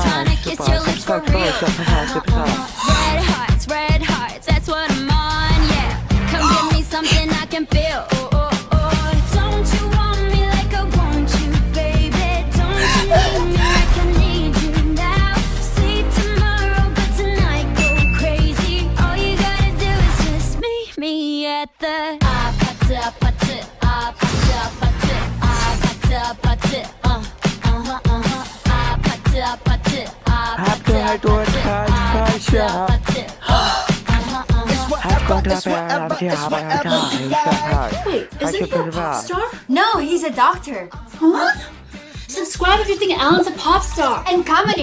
tryna kiss your lips for real. Red hearts, that's what I'm on, yeah. Come give me something I can feel. Don't you want me like I want you, baby? Don't you need me like I need you now? See tomorrow, but tonight go crazy. All you gotta do is just meet me at the Wait, isn't he a pop star? No, he's a doctor. What? Subscribe if you think Alan's a pop star. And comedy